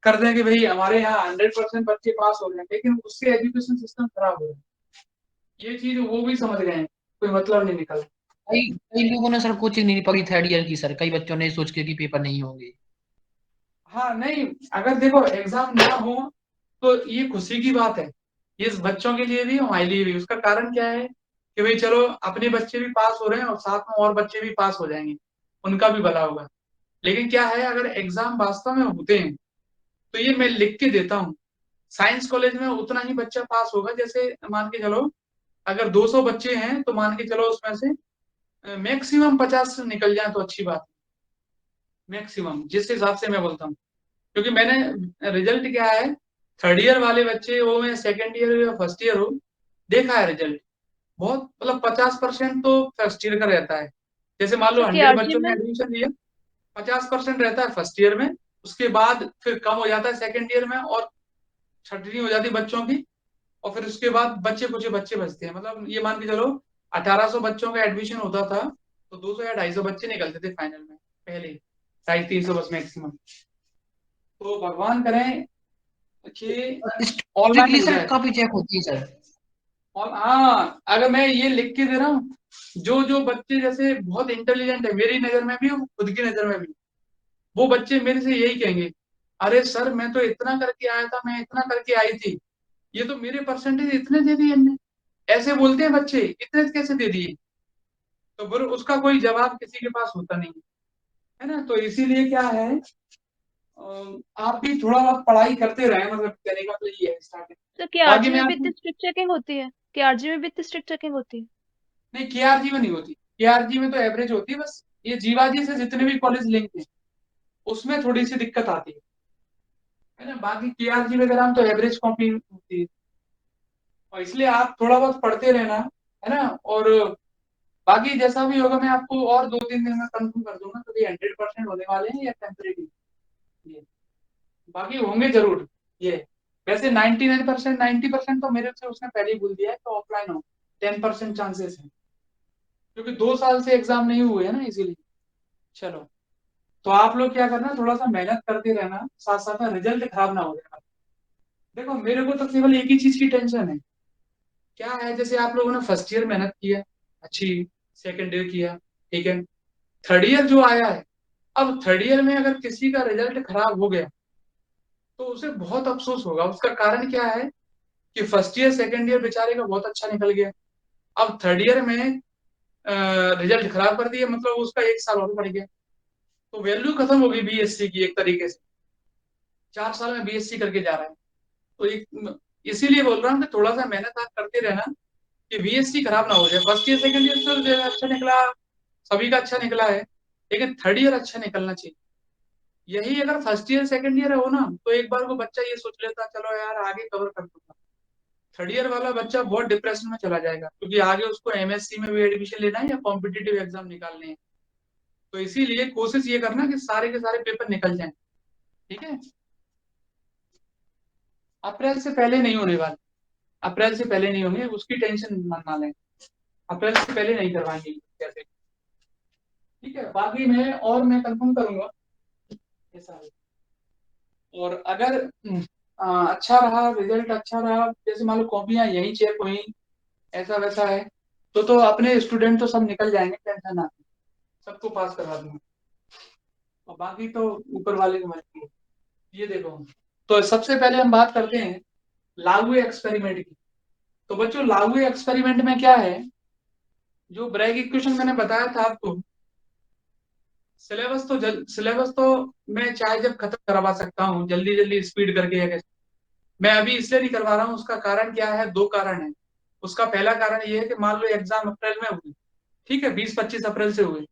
S1: कर दें कि भाई हमारे यहाँ 100% बच्चे पास हो रहे हैं, लेकिन उससे एजुकेशन सिस्टम खराब हो रहा है। ये चीज वो भी समझ गए हैं, कोई मतलब नहीं निकल।
S2: कई कई लोगों ने सर कोचिंग नहीं पढ़ी थर्ड ईयर की सर, कई बच्चों ने सोच के कि पेपर नहीं होंगे।
S1: हाँ नहीं, अगर देखो एग्जाम ना हो तो ये खुशी की बात है, ये इस बच्चों के लिए भी हमारे लिए भी। उसका कारण क्या है कि भाई चलो अपने बच्चे भी पास हो रहे हैं और साथ में और बच्चे भी पास हो जाएंगे, उनका भी भला होगा। लेकिन क्या है, अगर एग्जाम वास्तव में होते हैं तो ये मैं लिख के देता हूँ, साइंस कॉलेज में उतना ही बच्चा पास होगा, जैसे मान के चलो अगर 200 बच्चे हैं तो मान के चलो उसमें से मैक्सिमम 50 निकल जाए तो अच्छी बात है, मैक्सिमम जिस हिसाब से मैं बोलता हूँ। क्योंकि मैंने रिजल्ट क्या है, थर्ड ईयर वाले बच्चे हो या सेकेंड ईयर या फर्स्ट ईयर हो, देखा है रिजल्ट बहुत, मतलब 50% तो फर्स्ट ईयर का रहता है। जैसे मान लो
S4: सर
S1: 100
S4: केआरजी
S1: बच्चों में
S4: में
S1: एडमिशन लिया, 50% रहता है फर्स्ट ईयर में, उसके बाद फिर कम हो जाता है सेकेंड ईयर में और छटनी हो जाती है बच्चों की, और फिर उसके बाद बच्चे कुछ बच्चे बचते हैं। मतलब ये मान के चलो 1800 बच्चों का एडमिशन होता था तो 200 या 250 बच्चे निकलते थे फाइनल में, पहले 250-300 बस मैक्सिमम। तो भगवान करें कि ऑनलाइन
S2: स्ट्रिक्टली
S1: हो
S2: सर
S1: जाए।
S2: काफी चेक होती है सर।
S1: और हाँ, अगर मैं ये लिख के दे रहा हूँ, जो जो बच्चे जैसे बहुत इंटेलिजेंट है मेरी नजर में भी और खुद की नजर में भी, वो बच्चे मेरे से यही कहेंगे, अरे सर मैं तो इतना करके आया था, मैं इतना करके आई थी, ये तो मेरे परसेंटेज इतने दे दिए इनने। ऐसे बोलते हैं बच्चे, इतने कैसे दे दिए। तो फिर उसका कोई जवाब किसी के पास होता नहीं है ना। तो इसीलिए क्या है, आप भी थोड़ा बहुत पढ़ाई करते रहे, मतलब कहने का तो ये है स्टार्टिंग।
S4: सर
S1: बाकी
S4: केआरजी
S1: मैं
S4: में भी
S1: आपको,
S4: इतनी स्ट्रिक्ट चेकिंग होती है? केआरजी में भी इतनी स्ट्रिक्ट चेकिंग होती है?
S1: नहीं केआरजी में नहीं होती, केआरजी में तो एवरेज होती है बस। ये जीवाजी से जितने भी कॉलेज लिंक है उसमें थोड़ी सी दिक्कत आती है ना। बाकी केआरजी वगैरह में तो एवरेज कॉपी होती है, और इसलिए आप थोड़ा बहुत पढ़ते रहना, है ना। और बाकी जैसा भी होगा मैं आपको और 2-3 दिन में कंफर्म कर दूंगा, तो ये 100% होने वाले हैं या टेम्परेरी, ये बाकी होंगे जरूर ये। वैसे 99%, 90% तो मेरे से उसने पहले ही बोल दिया है तो ऑफलाइन हो, 10% चांसेस है, क्योंकि 2 साल से एग्जाम नहीं हुए है ना, इसीलिए। चलो, तो आप लोग क्या करना, थोड़ा सा मेहनत करते रहना, साथ साथ में रिजल्ट खराब ना हो जाए। देखो मेरे को तो केवल एक ही चीज की टेंशन है, क्या है, जैसे आप लोगों ने फर्स्ट ईयर मेहनत किया अच्छी, सेकेंड ईयर किया, ठीक है, थर्ड ईयर जो आया है, अब थर्ड ईयर में अगर किसी का रिजल्ट खराब हो गया तो उसे बहुत अफसोस होगा। उसका कारण क्या है कि फर्स्ट ईयर सेकेंड ईयर बेचारे का बहुत अच्छा निकल गया, अब थर्ड ईयर में रिजल्ट खराब कर दिया, मतलब उसका 1 साल और बढ़ गया, तो वैल्यू खत्म हो गई बीएससी की एक तरीके से। 4 साल में बीएससी करके जा रहा है, तो एक इसीलिए बोल रहा हूँ कि थोड़ा सा मेहनत आप करते रहना कि बीएससी खराब ना हो जाए। फर्स्ट ईयर सेकंड ईयर तो जो अच्छा निकला, सभी का अच्छा निकला है, लेकिन थर्ड ईयर अच्छा निकलना चाहिए। यही अगर फर्स्ट ईयर सेकंड ईयर हो ना, तो एक बार को बच्चा ये सोच लेता चलो यार आगे कवर कर दूंगा, थर्ड ईयर वाला बच्चा बहुत डिप्रेशन में चला जाएगा, क्योंकि आगे उसको एमएससी में भी एडमिशन लेना है या कॉम्पिटिटिव एग्जाम निकालने हैं। तो इसीलिए कोशिश ये करना कि सारे के सारे पेपर निकल जाएं, ठीक है। अप्रैल से पहले नहीं होने वाले, अप्रैल से पहले नहीं होंगे, उसकी टेंशन मत ना लें, अप्रैल से पहले नहीं करवाएंगे जैसे, ठीक है। बाकी मैं कंफर्म करूंगा ऐसा है। और अगर अच्छा रहा, रिजल्ट अच्छा रहा, जैसे मान लो कॉपियां यही चेक हुई, ऐसा वैसा है, तो अपने स्टूडेंट तो सब निकल जाएंगे, टेंशन ना, सबको पास करवा दूंगा, और बाकी तो ऊपर वाले की मर्जी है। ये देखो, तो सबसे पहले हम बात करते हैं लागू एक्सपेरिमेंट की। तो बच्चों लागू एक्सपेरिमेंट में क्या है, जो ब्रैग इक्वेशन मैंने बताया था आपको, सिलेबस तो मैं चाहे जब खत्म करवा सकता हूँ जल्दी जल्दी स्पीड करके या कैसे, मैं अभी इसलिए नहीं करवा रहा हूँ। उसका कारण क्या है, 2 कारण है। उसका पहला कारण ये है कि मान लो एग्जाम अप्रैल में हुई, ठीक है, 20-25 अप्रैल से हुई,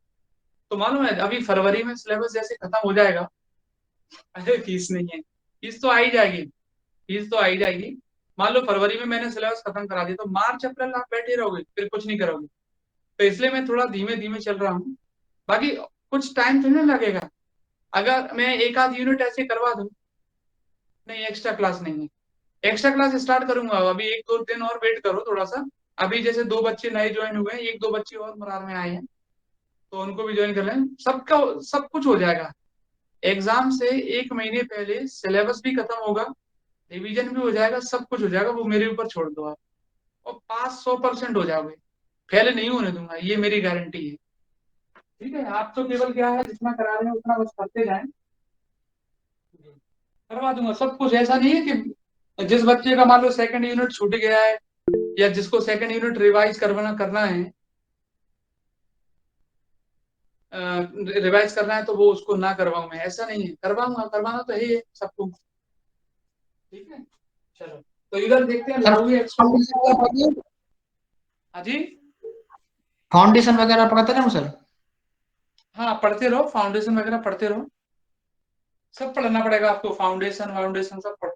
S1: तो मालूम है अभी फरवरी में सिलेबस जैसे खत्म हो जाएगा, अरे फीस नहीं है, फीस तो आ ही जाएगी, फीस तो आ ही जाएगी। मान लो फरवरी में मैंने सिलेबस खत्म करा दिया, तो मार्च अप्रैल आप बैठे रहोगे, फिर कुछ नहीं करोगे। तो इसलिए मैं थोड़ा धीमे धीमे चल रहा हूँ। बाकी कुछ टाइम तो नहीं लगेगा, अगर मैं एक आध यूनिट ऐसे करवा दूं, नहीं एक्स्ट्रा क्लास नहीं है, एक्स्ट्रा क्लास स्टार्ट करूंगा अभी, 1-2 दिन और वेट करो थोड़ा सा। अभी जैसे 2 बच्चे नए ज्वाइन हुए हैं, 1-2 बच्चे और मरार में आए हैं, तो उनको भी ज्वाइन कर लें। सबका सब कुछ हो जाएगा। एग्जाम से 1 महीने पहले सिलेबस भी खत्म होगा, रिवीजन भी हो जाएगा, सब कुछ हो जाएगा, वो मेरे ऊपर छोड़ दो आप, और पास 100% हो जाओगे। फेल नहीं होने दूंगा, ये मेरी गारंटी है। ठीक है, आप तो केवल क्या है, जितना करा रहे हैं उतना बस करते जाएं, करवा दूंगा सब कुछ। ऐसा नहीं है कि जिस बच्चे का मान लो सेकंड यूनिट छूट गया है, या जिसको सेकंड यूनिट रिवाइज करना है, रिवाइज करना है, तो वो उसको ना करवाऊं मैं, ऐसा नहीं है, करवाऊंगा, करवाना तो है सबको। ठीक है, चलो तो इधर देखते हैं
S2: सर
S1: लागू एक्सपेरिमेंट। हाँ जी,
S2: फाउंडेशन वगैरह पढ़ाते ना सर?
S1: हाँ पढ़ते रहो, फाउंडेशन वगैरह पढ़ते रहो, सब पढ़ना पड़ेगा आपको, फाउंडेशन फाउंडेशन सब पढ़।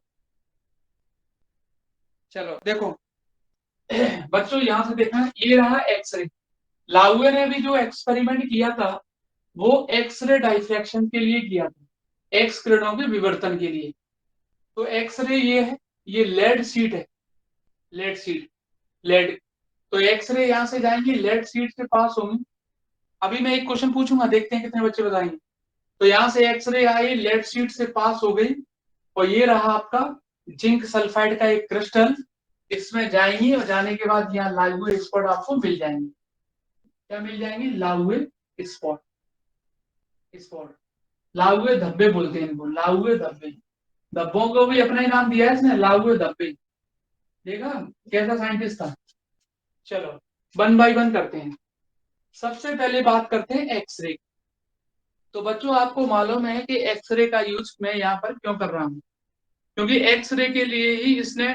S1: चलो देखो बच्चों, यहाँ से देखना, ये रहा एक्सरे। लाउए ने भी जो एक्सपेरिमेंट किया था वो एक्सरे डाइफ्रैक्शन के लिए किया था, एक्स किरणों के विवर्तन के लिए। तो एक्सरे ये है, ये लेड शीट है, लेड शीट, लेड। तो एक्सरे यहाँ से जाएंगे, लेड शीट से पास होंगे। अभी मैं एक क्वेश्चन पूछूंगा, देखते हैं कितने बच्चे बताएंगे। तो यहाँ से एक्सरे आई, लेड शीट से पास हो गई, और ये रहा आपका जिंक सल्फाइड का एक क्रिस्टल। इसमें जाएंगी, और जाने के बाद यहाँ लाउए स्पॉट आपको मिल जाएंगे। क्या मिल जाएंगे? लाउए स्पॉट, स्पॉट, लाउए धब्बे बोलते हैं इनको, लाउए धब्बे। धब्बों को भी अपना ही नाम दिया है इसने, लाउए धब्बे। देखा कैसा साइंटिस्ट था। चलो 1 बाय 1 करते हैं। सबसे पहले बात करते हैं एक्सरे। तो बच्चों आपको मालूम है कि एक्सरे का यूज मैं यहाँ पर क्यों कर रहा हूँ, क्योंकि एक्सरे के लिए ही इसने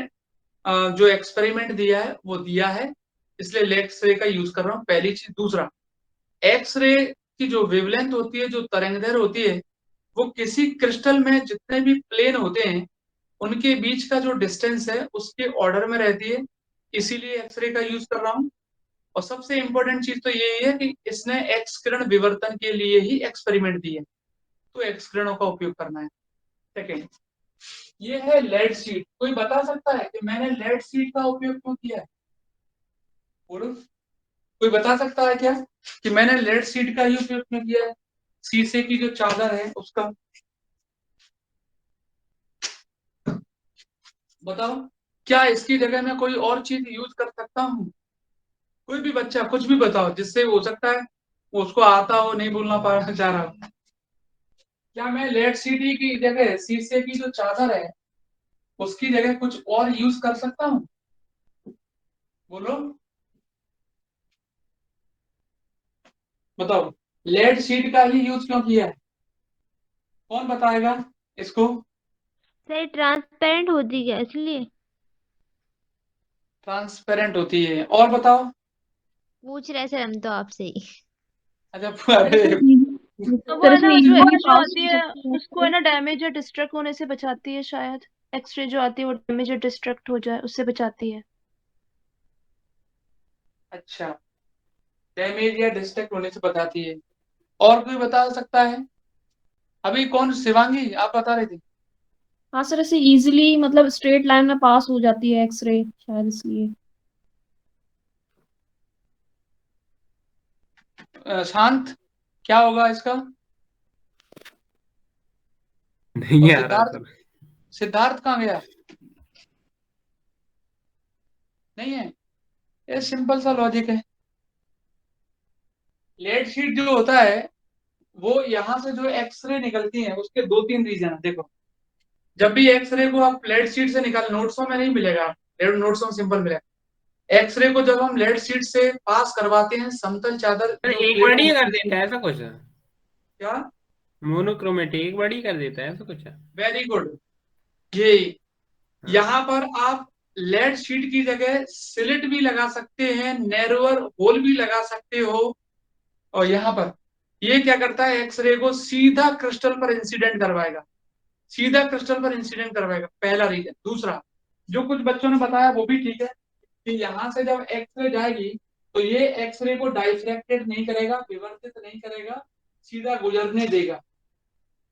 S1: जो एक्सपेरिमेंट दिया है वो दिया है, इसलिए एक्सरे का यूज कर रहा हूँ, पहली चीज। दूसरा, एक्सरे की जो वेवलेंथ होती है, जो तरंगदैर्घ्य होती है, वो किसी क्रिस्टल में जितने भी प्लेन होते हैं उनके बीच का जो डिस्टेंस है उसके ऑर्डर में रहती है, इसीलिए एक्सरे का यूज कर रहा हूँ। और सबसे इंपॉर्टेंट चीज तो यही है कि इसने एक्स किरण विवर्तन के लिए ही एक्सपेरिमेंट दिए, तो एक्स किरणों का उपयोग करना है। सेकेंड, ये है लेड शीट। कोई बता सकता है कि मैंने लेड शीट का उपयोग क्यों किया है? बोलो, कोई बता सकता है क्या कि मैंने लेड शीट का ही उपयोग क्यों किया है? शीशे की जो चादर है उसका, बताओ। क्या इसकी जगह मैं कोई और चीज यूज कर सकता हूँ? कोई भी बच्चा कुछ भी बताओ, जिससे हो सकता है वो उसको आता हो, नहीं बोलना पा चाह रहा हो। क्या मैं लेड शीट की जगह शीशे की जो चादर है उसकी जगह कुछ और यूज कर सकता हूँ? बोलो, बताओ, लेड शीट का ही यूज क्यों किया है? कौन बताएगा इसको?
S6: सर ट्रांसपेरेंट होती है इसलिए।
S1: ट्रांसपेरेंट होती है, और बताओ।
S6: पूछ रहे सर हम तो आपसे ही।
S1: अच्छा,
S4: सर
S1: अरे
S4: वो है ना, जो
S6: easily
S4: जो
S6: pass
S4: आती
S6: हो
S4: है
S6: सकती है
S4: उसको है ना डैमेज या डिस्ट्रक्ट होने से बचाती है शायद। एक्सरे जो आती है वो डैमेज या डिस्ट्रक्ट हो जाए उससे बचाती है।
S1: अच्छा, डैमेज या डिस्ट्रक्ट होने से बताती है। और कोई बता सकता है? अभी कौन, शिवांगी आप बता रहे थे?
S7: हाँ सर, ऐसे इजीली मतलब स्ट्रेट लाइन में पास हो जाती है एक्सरे, शायद इसलिए।
S1: शांत, क्या होगा इसका? और
S3: नहीं आ रहा
S1: सिद्धार्थ,
S3: सर।
S1: सिद्धार्थ कहाँ गया? नहीं है? ये सिंपल सा लॉजिक है। लेड शीट जो होता है वो यहाँ से जो एक्सरे निकलती है उसके 2-3 रीजन है। देखो, जब भी एक्सरे को आप लेड शीट से निकाल, नोट्सों में नहीं मिलेगा, नोट्सों में सिंपल मिलेगा। एक्सरे को जब हम लेड शीट से पास करवाते हैं, समतल चादर
S3: सर
S1: जो
S3: एक
S1: प्लेटों
S3: बार ही कर
S1: होती
S3: देता
S1: है।
S3: है ऐसा कुछ?
S1: क्या?
S3: मोनोक्रोमेटिक एक बार ही कर देता है ऐसा कुछ?
S1: Very good. ये
S3: हाँ।
S1: यहाँ पर आप लेड शीट की जगह सिलिट भी लगा सकते हैं, नैरोअर होल भी लगा सकते हो। और यहाँ पर ये क्या करता है, एक्सरे को सीधा क्रिस्टल पर इंसिडेंट करवाएगा, सीधा क्रिस्टल पर इंसिडेंट करवाएगा, पहला रीजन। दूसरा, जो कुछ बच्चों ने बताया वो भी ठीक है कि यहाँ से जब एक्सरे जाएगी तो ये एक्सरे को डाइफ्रैक्टेड नहीं करेगा, विवर्तित नहीं करेगा, सीधा गुजरने देगा।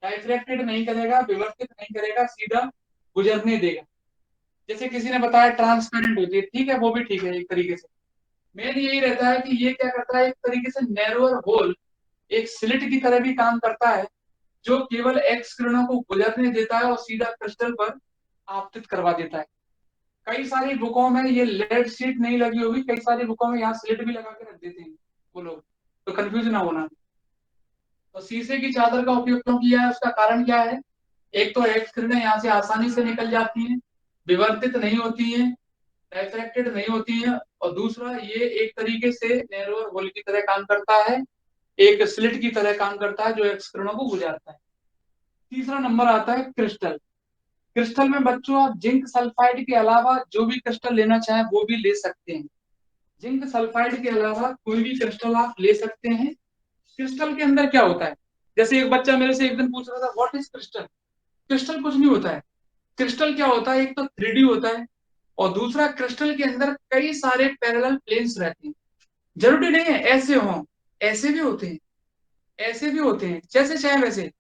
S1: डाइफ्रैक्टेड नहीं करेगा, विवर्तित नहीं करेगा, सीधा गुजरने देगा। जैसे किसी ने बताया ट्रांसपेरेंट होती है, ठीक है, वो भी ठीक है एक तरीके से। मेन यही रहता है कि ये क्या करता है, एक तरीके से नैरोअर होल, एक स्लिट की तरह भी काम करता है, जो केवल एक्स किरणों को गुजरने देता है और सीधा क्रिस्टल पर आपतित करवा देता है। कई सारी बुकों में ये लेड शीट नहीं लगी होगी, कई सारी बुकों में यहाँ स्लिट भी लगा के रख देते हैं वो लोग, तो कंफ्यूज ना होना। तो शीशे की चादर का उपयोग क्यों किया है, उसका कारण क्या है? एक तो एक्स किरणें यहाँ से आसानी से निकल जाती हैं, विवर्तित नहीं होती हैं, डाइफ्रैक्टेड नहीं होती हैं, और दूसरा ये एक तरीके से नैरोअर होल की तरह काम करता है, एक स्लिट की तरह काम करता है जो एक्स किरणों को गुजारता है। तीसरा नंबर आता है क्रिस्टल। क्रिस्टल में बच्चों आप जिंक सल्फाइड के अलावा जो भी क्रिस्टल लेना चाहें वो भी ले सकते हैं। जिंक सल्फाइड के अलावा कोई भी क्रिस्टल आप ले सकते हैं। क्रिस्टल के अंदर क्या होता है? जैसे एक बच्चा मेरे से एक दिन पूछ रहा था व्हाट इज क्रिस्टल। क्रिस्टल कुछ नहीं होता है। क्रिस्टल क्या होता है, एक तो 3D होता है, और दूसरा क्रिस्टल के अंदर कई सारे पैरेलल प्लेन्स रहते हैं। जरूरी नहीं है ऐसे हों, ऐसे भी होते हैं, ऐसे भी होते हैं, जैसे चाहे वैसे।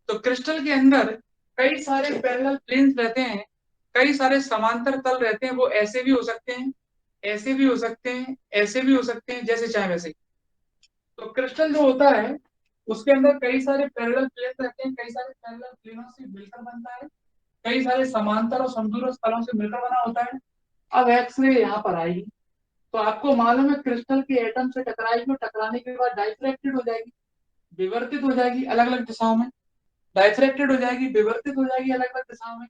S1: तो क्रिस्टल के अंदर कई सारे पैरेलल प्लेन्स रहते हैं, कई सारे समांतर तल रहते हैं, वो ऐसे भी हो सकते हैं, ऐसे भी हो सकते हैं, ऐसे भी हो सकते हैं, जैसे चाहे वैसे। तो क्रिस्टल जो होता है उसके अंदर कई सारे पैरेलल प्लेन रहते हैं, कई सारे पैरेलल प्लेनों से मिलकर बनता है, कई सारे समांतर और समदूर स्थलों से मिलकर बना होता है। अब एक्सरे यहाँ पर आएगी, तो आपको मालूम है क्रिस्टल के एटम से टकराएगी और टकराने के बाद डाइफ्रैक्टेड हो जाएगी, विवर्तित हो जाएगी अलग अलग दिशाओं में, डाइफ्रैक्टेड हो जाएगी, विवर्तित हो जाएगी अलग अलग दिशाओं में।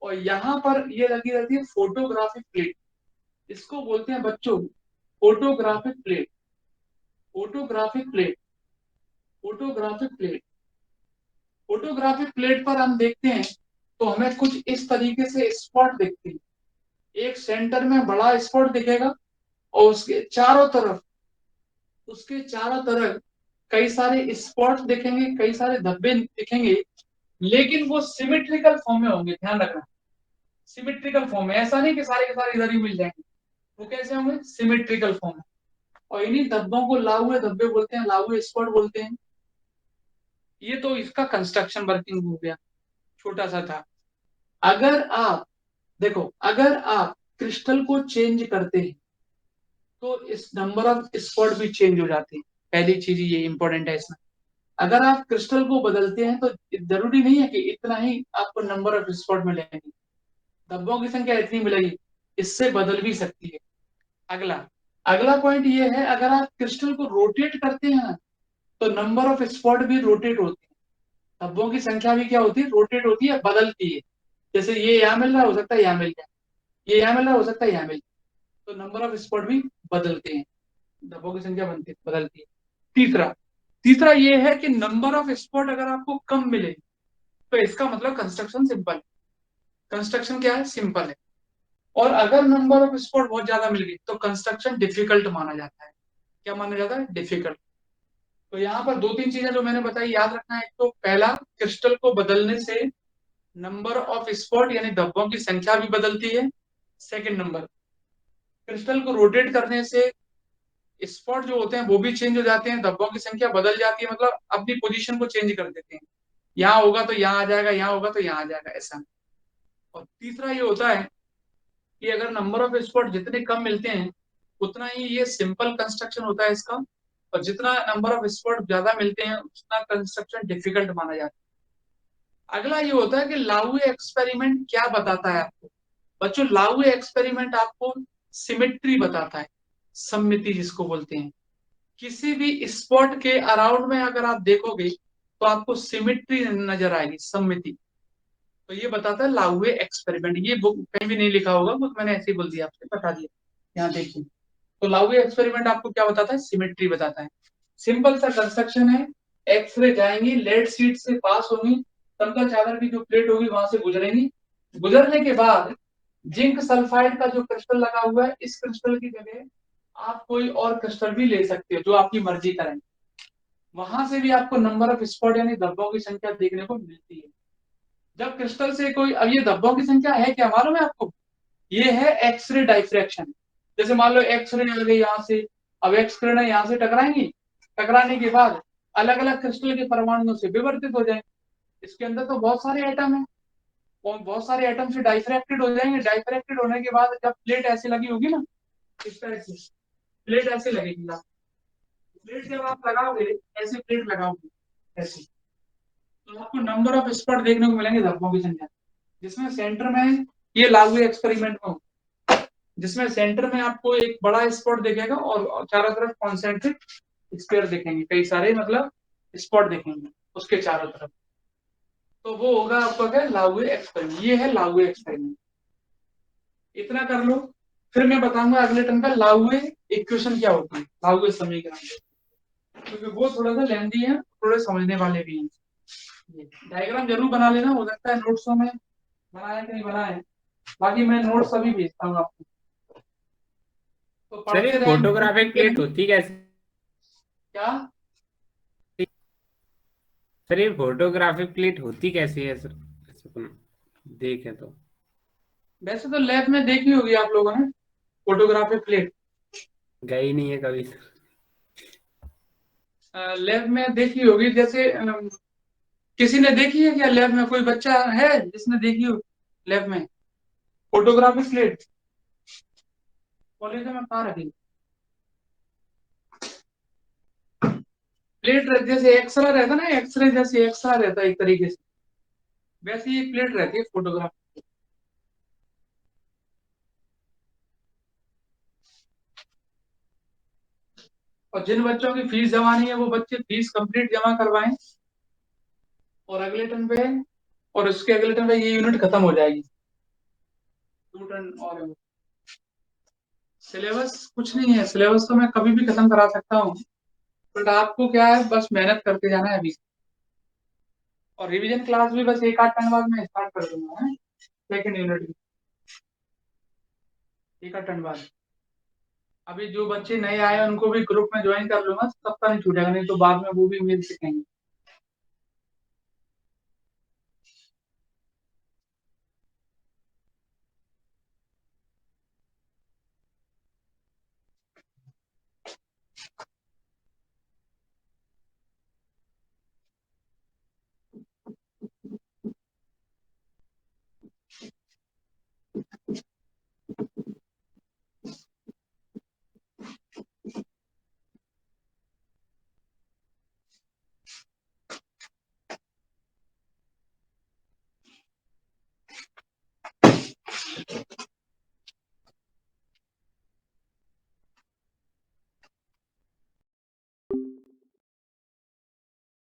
S1: और यहाँ पर ये लगी रहती है फोटोग्राफिक प्लेट, इसको बोलते हैं बच्चों photographic plate, photographic plate, photographic plate. Photographic plate पर हम देखते हैं तो हमें कुछ इस तरीके से स्पॉट दिखते हैं। एक सेंटर में बड़ा स्पॉट दिखेगा और उसके चारों तरफ, उसके चारों तरफ कई सारे स्पॉट्स दिखेंगे, कई सारे धब्बे दिखेंगे, लेकिन वो सिमेट्रिकल फॉर्म में होंगे। ध्यान रखना, सिमेट्रिकल फॉर्म में, ऐसा नहीं कि सारे के सारे इधर ही मिल जाएंगे। वो कैसे होंगे? सिमेट्रिकल फॉर्म में। और इन्हीं धब्बों को लाउए धब्बे बोलते हैं, लाउए स्पॉट बोलते हैं। ये तो इसका कंस्ट्रक्शन वर्किंग हो गया, छोटा सा था। अगर आप देखो, अगर आप क्रिस्टल को चेंज करते हैं तो इस नंबर ऑफ स्पॉट भी चेंज हो जाते हैं। पहली चीज ये इंपॉर्टेंट है इसमें। अगर आप क्रिस्टल को बदलते हैं तो जरूरी नहीं है कि इतना ही आपको नंबर ऑफ स्पॉट मिलेंगे, धब्बों की संख्या इतनी मिलेगी, इससे बदल भी सकती है। अगला अगला पॉइंट ये है, अगर आप क्रिस्टल को रोटेट करते हैं तो नंबर ऑफ स्पॉट भी रोटेट होते हैं, धब्बों की संख्या भी क्या होती है? रोटेट होती है, बदलती है। जैसे ये यहाँ मिल रहा हो सकता है यहाँ मिल जाए, ये यहाँ मिल रहा हो सकता है यहाँ मिल जाए, तो नंबर ऑफ स्पॉट भी बदलते हैं, धब्बों की संख्या बनती है, बदलती है। तीसरा तीसरा ये है कि नंबर ऑफ स्पॉट अगर आपको कम मिले तो इसका मतलब कंस्ट्रक्शन सिंपल है। कंस्ट्रक्शन क्या है? सिंपल है। और अगर नंबर ऑफ स्पॉट बहुत ज्यादा मिल गई तो कंस्ट्रक्शन डिफिकल्ट माना जाता है। क्या माना जाता है? डिफिकल्ट। तो यहाँ पर दो तीन चीजें जो मैंने बताई याद रखना है। एक तो पहला, क्रिस्टल को बदलने से नंबर ऑफ स्पॉट यानी धब्बों की संख्या भी बदलती है। सेकंड नंबर, क्रिस्टल को रोटेट करने से स्पॉट जो होते हैं वो भी चेंज हो जाते हैं, धब्बों की संख्या बदल जाती है, मतलब अपनी पोजीशन को चेंज कर देते हैं। यहाँ होगा तो यहाँ आ जाएगा, यहाँ होगा तो यहाँ आ जाएगा, ऐसा। और तीसरा ये होता है कि अगर नंबर ऑफ स्पॉट जितने कम मिलते हैं उतना ही ये सिंपल कंस्ट्रक्शन होता है इसका, और जितना नंबर ऑफ स्पॉट ज्यादा मिलते हैं उतना कंस्ट्रक्शन डिफिकल्ट माना जाता है। अगला ये होता है कि लाउए एक्सपेरिमेंट क्या बताता है आपको? बच्चों, लाउए एक्सपेरिमेंट आपको सिमेट्री बताता है, सममिति जिसको बोलते हैं। किसी भी स्पॉट के अराउंड में अगर आप देखोगे तो आपको सिमेट्री नजर आएगी, सममिति। तो ये बताता है लाउए एक्सपेरिमेंट। ये बुक कहीं भी नहीं लिखा होगा, बुक मैंने ऐसे ही बोल दिया, आपसे बता दिया। यहाँ देखिए, तो लाउए एक्सपेरिमेंट आपको क्या बताता है? सिमेट्री बताता है। सिंपल सा कंस्ट्रक्शन है, एक्सरे जाएंगी, लेड शीट से पास होंगी, समतल चादर की जो प्लेट होगी वहां से गुजरेंगी, गुजरने के बाद जिंक सल्फाइड का जो क्रिस्टल लगा हुआ है, इस क्रिस्टल की जगह आप कोई और क्रिस्टल भी ले सकते हो जो आपकी मर्जी करें। वहां से भी आपको नंबर ऑफ स्पॉट यानी धब्बों की संख्या देखने को मिलती है। जब क्रिस्टल से कोई, अब ये धब्बों की संख्या है क्या मालूम है आपको? ये है एक्सरे डाइफ्रैक्शन। जैसे मान लो एक्सरे आ गई यहाँ से, अब एक्स किरणें यहाँ से टकराएंगी, टकराने के बाद अलग अलग क्रिस्टल के परमाणुओं से विवर्तित हो जाएंगे, इसके अंदर तो बहुत सारे एटम है और बहुत सारे एटम से डाइफ्रैक्टेड हो जाएंगे। डाइफ्रैक्टेड होने के बाद जब प्लेट ऐसे लगी होगी ना, इस तरह से प्लेट ऐसे लगेगी ना, प्लेट जब आप लगाओगे, ऐसे प्लेट लगाओगे ऐसे, तो आपको नंबर ऑफ स्पॉट देखने को मिलेंगे धब्बों की संख्या, जिसमें सेंटर में ये लागू एक्सपेरिमेंट में होगा, जिसमें सेंटर में आपको एक बड़ा स्पॉट दिखेगा और चारों तरफ कॉन्सेंट्रिक स्क्वायर दिखेंगे, कई सारे मतलब स्पॉट दिखेंगे उसके चारों तरफ। तो वो होगा आपका क्या, लागू एक्सपेरिमेंट। ये है लागू एक्सपेरिमेंट। इतना कर लो, फिर मैं बताऊंगा अगले टर्म का लागू इक्वेशन क्या होती है, लागू समीकरण, क्योंकि वो थोड़ा सा लेंदी है, थोड़े समझने वाले भी हैं। डायग्राम जरूर बना लेना, हो सकता है नोट्सों में बनाया कि नहीं बनाया, बाकी मैं नोट्स अभी भेजता हूँ आपको, तो
S3: सर ये
S1: पढ़ते रहें।
S3: फोटोग्राफिक प्लेट होती कैसे?
S1: क्या
S3: सर ये फोटोग्राफिक प्लेट होती कैसी है सर, ऐसे अपन देखें तो?
S1: वैसे तो लैब में देखी होगी आप लोगों ने फोटोग्राफिक प्लेट,
S3: गए ही नहीं है कभी सर।
S1: लैब में देखी होगी। जैसे किसी ने देखी है क्या लैब में? कोई बच्चा है जिसने देखी हो लैब में फोटोग्राफिक प्लेट? कॉलेज में कहाँ रखी प्लेट? जैसे एक्सरा रहता ना, एक्सरे जैसे एक्सरा रहता है एक तरीके से, वैसे ही एक प्लेट रहती है फोटोग्राफी। और जिन बच्चों की फीस जमा नहीं है, वो बच्चे फीस कंप्लीट जमा करवाएं, और अगले टर्म पे, और उसके अगले टर्म पे ये यूनिट खत्म हो जाएगी। 2 टर्म और सिलेबस कुछ नहीं है, सिलेबस तो मैं कभी भी खत्म करा सकता हूँ, बट आपको क्या है, बस मेहनत करते जाना है अभी। और रिवीजन क्लास भी बस 1 आध टर्म बाद में स्टार्ट कर दूंगा, है सेकेंड यूनिट की 1 आध टर्म बाद। अभी जो बच्चे नए आए उनको भी ग्रुप में ज्वाइन कर लूंगा, तब तक नहीं छूटेगा, नहीं तो बाद में वो भी मिल सकेंगे।